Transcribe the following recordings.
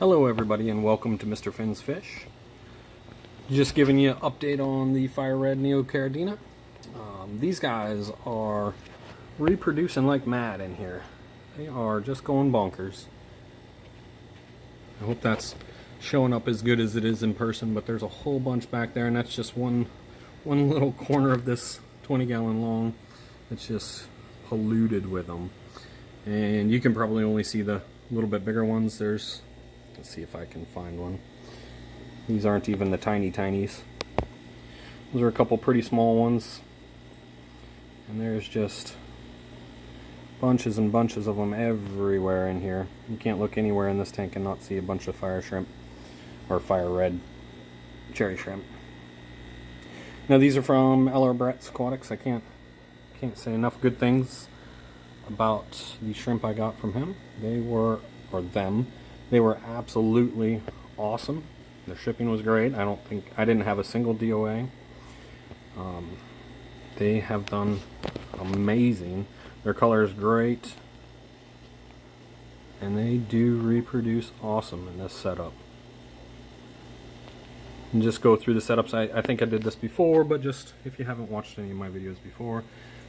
Hello everybody and welcome to Mr. Finn's Fish. Just giving you an update on the Fire Red Neocaridina. These guys are reproducing like mad in here. They are just going bonkers. I hope that's showing up as good as it is in person, but there's a whole bunch back there, and that's just one little corner of this 20-gallon long. It's just polluted with them. And you can probably only see the little bit bigger ones. Let's see if I can find one. These aren't even the tiny tinies. Those are a couple pretty small ones. And there's just bunches and bunches of them everywhere in here. You can't look anywhere in this tank and not see a bunch of fire shrimp or fire red cherry shrimp. Now these are from L.R. Bretz Aquatics. I can't say enough good things about the shrimp I got from him. They were absolutely awesome. Their shipping was great. I didn't have a single DOA. They have done amazing. Their color is great, and they do reproduce awesome in this setup. And just go through the setups. I think I did this before, but just if you haven't watched any of my videos before,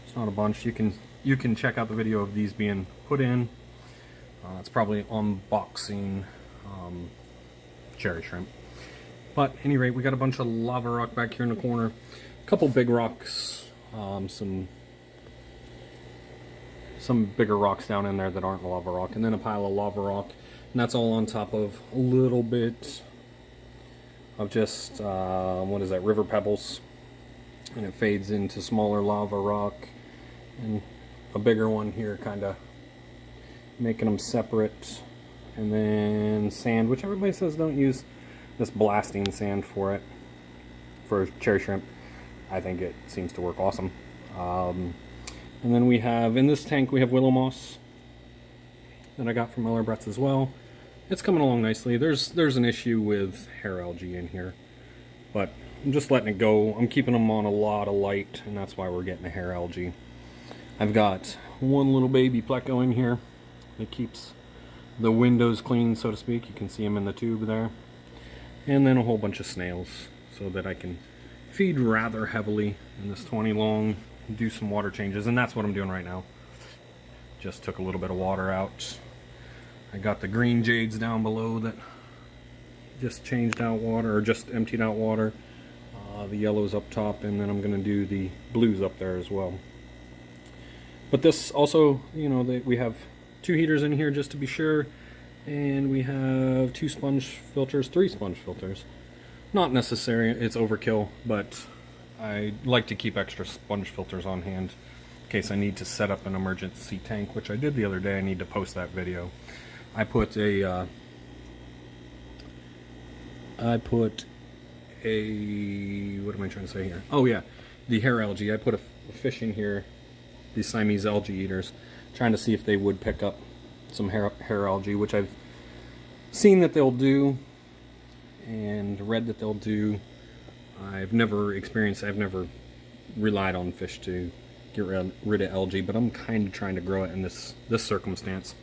it's not a bunch. You can check out the video of these being put in. It's probably unboxing cherry shrimp. But at any rate, we got a bunch of lava rock back here in the corner. A couple big rocks, some bigger rocks down in there that aren't lava rock, and then a pile of lava rock. And that's all on top of a little bit of just, what is that, river pebbles. And it fades into smaller lava rock. And a bigger one here, kind of making them separate. And then sand, which everybody says don't use this blasting sand for it, for cherry shrimp. I think it seems to work awesome. And then we have, in this tank, we have willow moss that I got from L.R. Bretz as well. It's coming along nicely. There's an issue with hair algae in here, but I'm just letting it go. I'm keeping them on a lot of light, and that's why we're getting the hair algae. I've got one little baby pleco in here that keeps the windows clean, so to speak. You can see them in the tube there. And then a whole bunch of snails so that I can feed rather heavily in this 20 long, do some water changes, and that's what I'm doing right now. Just took a little bit of water out. I got the green jades down below that just changed out water, or just emptied out water. The yellows up top, and then I'm going to do the blues up there as well. But this also, you know, we have 2 heaters in here just to be sure, and we have 3 sponge filters. Not necessary, it's overkill, but I like to keep extra sponge filters on hand in case I need to set up an emergency tank, which I did the other day. I need to post that video. I put a what am I trying to say here? Oh yeah, the hair algae. I put a fish in here, these Siamese algae eaters, trying to see if they would pick up some hair algae, which I've seen that they'll do and read that they'll do. I've never relied on fish to get rid of algae, but I'm kind of trying to grow it in this circumstance.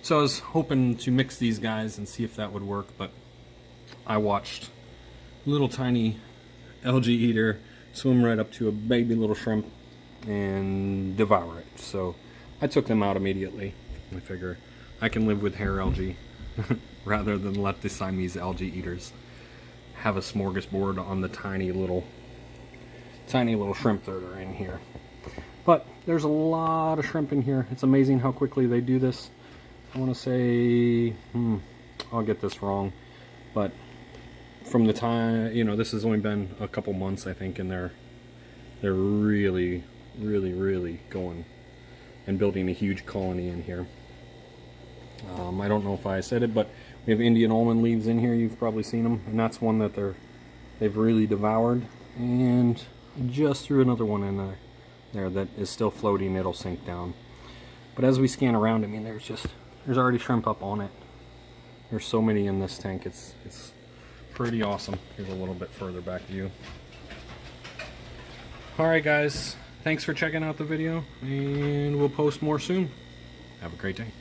So I was hoping to mix these guys and see if that would work, but I watched little tiny algae eater swim right up to a baby little shrimp and devour it. So I took them out immediately. I figure I can live with hair algae rather than let the Siamese algae eaters have a smorgasbord on the tiny little shrimp that are in here. But there's a lot of shrimp in here. It's amazing how quickly they do this. I want to say, I'll get this wrong, but from the time, you know, this has only been a couple months, I think, and they're really going and building a huge colony in here. I don't know if I said it, but we have Indian almond leaves in here. You've probably seen them, and that's one that they've really devoured. And just threw another one in there that is still floating. It'll sink down. But as we scan around, I mean, there's already shrimp up on it. There's so many in this tank. It's pretty awesome. Here's a little bit further back view. Alright guys, thanks for checking out the video, and we'll post more soon. Have a great day.